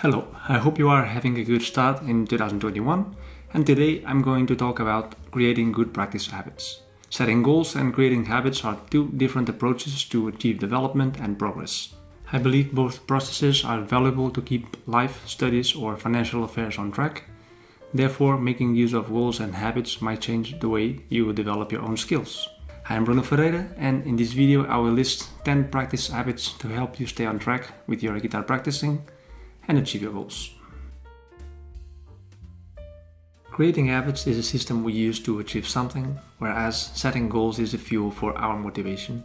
Hello, I hope you are having a good start in 2021, and today I'm going to talk about creating good practice habits. Setting goals and creating habits are two different approaches to achieve development and progress. I believe both processes are valuable to keep life, studies, or financial affairs on track. Therefore, making use of goals and habits might change the way you develop your own skills. I am Bruno Ferreira, and in this video I will list 10 practice habits to help you stay on track with your guitar practicing and achieve your goals. Creating habits is a system we use to achieve something, whereas setting goals is the fuel for our motivation,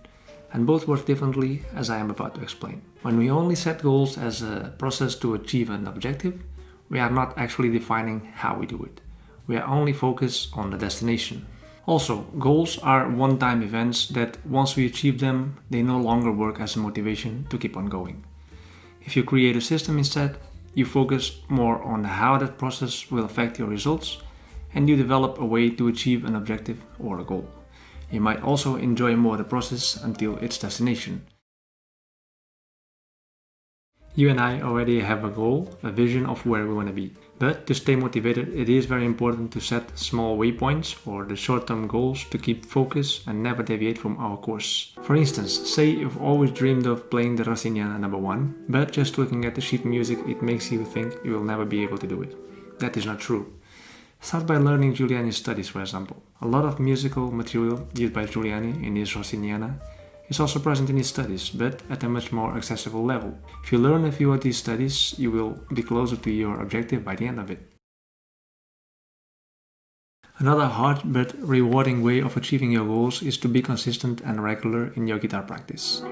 and both work differently, as I am about to explain. When we only set goals as a process to achieve an objective, we are not actually defining how we do it. We are only focused on the destination. Also, goals are one-time events that once we achieve them, they no longer work as a motivation to keep on going. If you create a system instead, you focus more on how that process will affect your results, and you develop a way to achieve an objective or a goal. You might also enjoy more the process until its destination. You and I already have a goal, a vision of where we want to be. But to stay motivated, it is very important to set small waypoints for the short-term goals to keep focus and never deviate from our course. For instance, say you've always dreamed of playing the Rossiniana No. 1, but just looking at the sheet music it makes you think you will never be able to do it. That is not true. Start by learning Giuliani's studies, for example. A lot of musical material used by Giuliani in his Rossiniana is also present in his studies, but at a much more accessible level. If you learn a few of these studies, you will be closer to your objective by the end of it. Another hard but rewarding way of achieving your goals is to be consistent and regular in your guitar practice.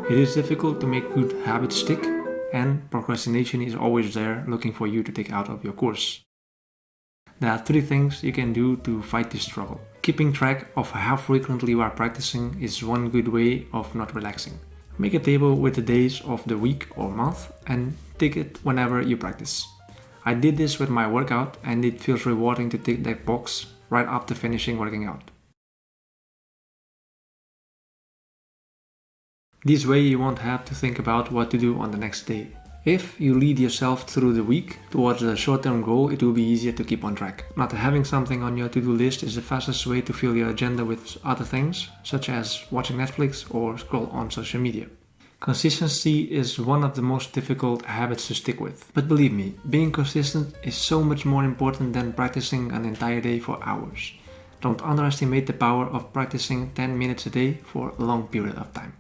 It is difficult to make good habits stick, and procrastination is always there looking for you to take out of your course. There are 3 things you can do to fight this struggle. Keeping track of how frequently you are practicing is one good way of not relaxing. Make a table with the days of the week or month and tick it whenever you practice. I did this with my workout, and it feels rewarding to tick that box right after finishing working out. This way you won't have to think about what to do on the next day. If you lead yourself through the week towards a short-term goal, it will be easier to keep on track. Not having something on your to-do list is the fastest way to fill your agenda with other things, such as watching Netflix or scroll on social media. Consistency is one of the most difficult habits to stick with. But believe me, being consistent is so much more important than practicing an entire day for hours. Don't underestimate the power of practicing 10 minutes a day for a long period of time.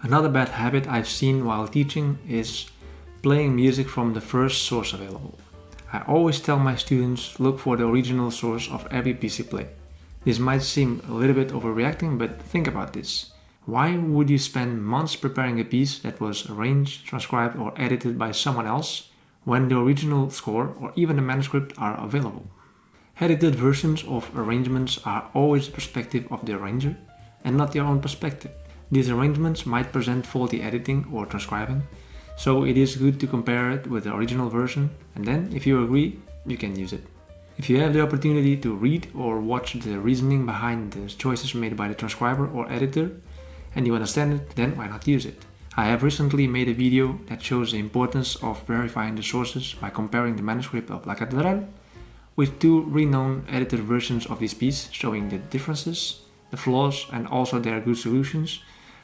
Another bad habit I've seen while teaching is playing music from the first source available. I always tell my students, look for the original source of every piece you play. This might seem a little bit overreacting, but think about this. Why would you spend months preparing a piece that was arranged, transcribed, or edited by someone else when the original score or even the manuscript are available? Edited versions of arrangements are always the perspective of the arranger and not your own perspective. These arrangements might present faulty editing or transcribing, so it is good to compare it with the original version, and then, if you agree, you can use it. If you have the opportunity to read or watch the reasoning behind the choices made by the transcriber or editor, and you understand it, then why not use it? I have recently made a video that shows the importance of verifying the sources by comparing the manuscript of La Catedral with 2 renowned edited versions of this piece, showing the differences, the flaws, and also their good solutions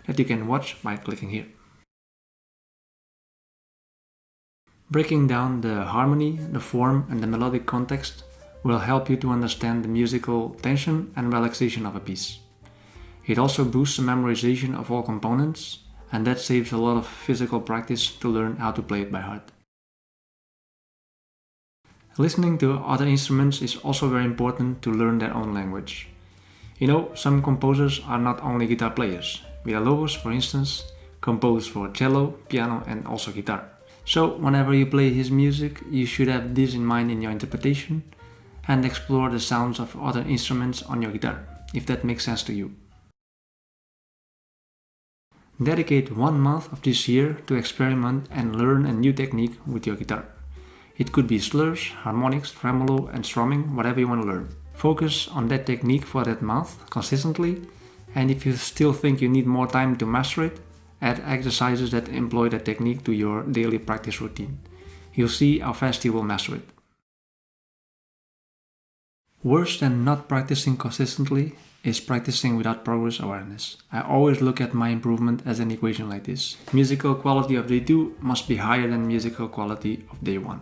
that you can watch by clicking here. Breaking down the harmony, the form, and the melodic context will help you to understand the musical tension and relaxation of a piece. It also boosts the memorization of all components, and that saves a lot of physical practice to learn how to play it by heart. Listening to other instruments is also very important to learn their own language. You know, some composers are not only guitar players. Villa-Lobos, for instance, composed for cello, piano, and also guitar. So, whenever you play his music, you should have this in mind in your interpretation and explore the sounds of other instruments on your guitar, if that makes sense to you. Dedicate 1 month of this year to experiment and learn a new technique with your guitar. It could be slurs, harmonics, tremolo, and strumming, whatever you want to learn. Focus on that technique for that month consistently, and if you still think you need more time to master it, Add exercises that employ the technique to your daily practice routine. You'll see how fast you will master it. Worse than not practicing consistently is practicing without progress awareness. I always look at my improvement as an equation like this. Musical quality of day 2 must be higher than musical quality of day 1.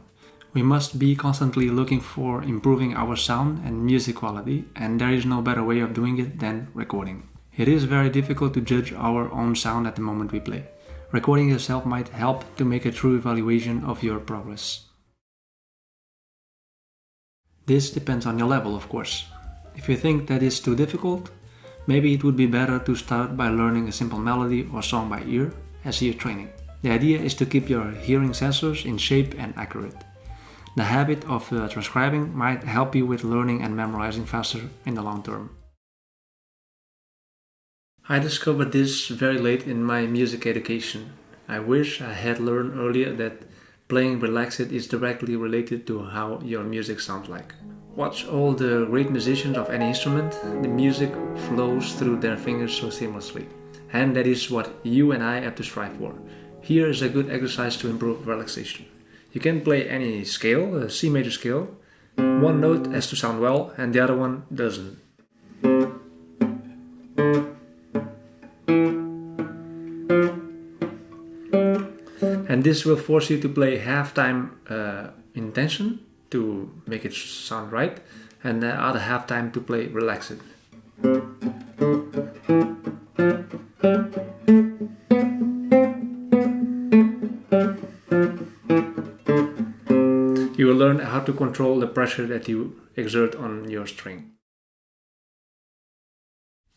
We must be constantly looking for improving our sound and music quality, and there is no better way of doing it than recording. It is very difficult to judge our own sound at the moment we play. Recording yourself might help to make a true evaluation of your progress. This depends on your level, of course. If you think that is too difficult, maybe it would be better to start by learning a simple melody or song by ear as ear training. The idea is to keep your hearing sensors in shape and accurate. The habit of transcribing might help you with learning and memorizing faster in the long term. I discovered this very late in my music education. I wish I had learned earlier that playing relaxed is directly related to how your music sounds like. Watch all the great musicians of any instrument, the music flows through their fingers so seamlessly. And that is what you and I have to strive for. Here is a good exercise to improve relaxation. You can play any scale, a C major scale. One note has to sound well and the other one doesn't. And this will force you to play half time in tension to make it sound right, and the other half time to play relaxed. You will learn how to control the pressure that you exert on your string.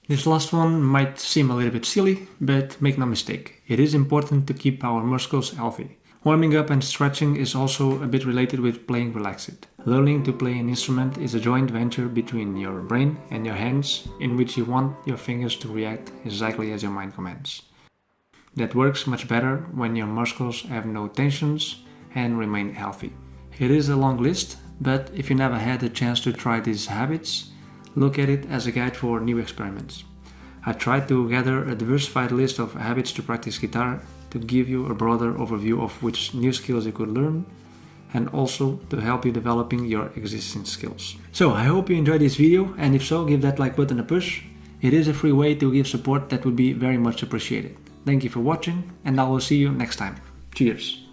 This last one might seem a little bit silly, but make no mistake, it is important to keep our muscles healthy. Warming up and stretching is also a bit related with playing relaxed. Learning to play an instrument is a joint venture between your brain and your hands, in which you want your fingers to react exactly as your mind commands. That works much better when your muscles have no tensions and remain healthy. It is a long list, but if you never had the chance to try these habits, look at it as a guide for new experiments. I tried to gather a diversified list of habits to practice guitar to give you a broader overview of which new skills you could learn and also to help you developing your existing skills. So I hope you enjoyed this video, and if so, give that like button a push. It is a free way to give support that would be very much appreciated. Thank you for watching, and I will see you next time. Cheers!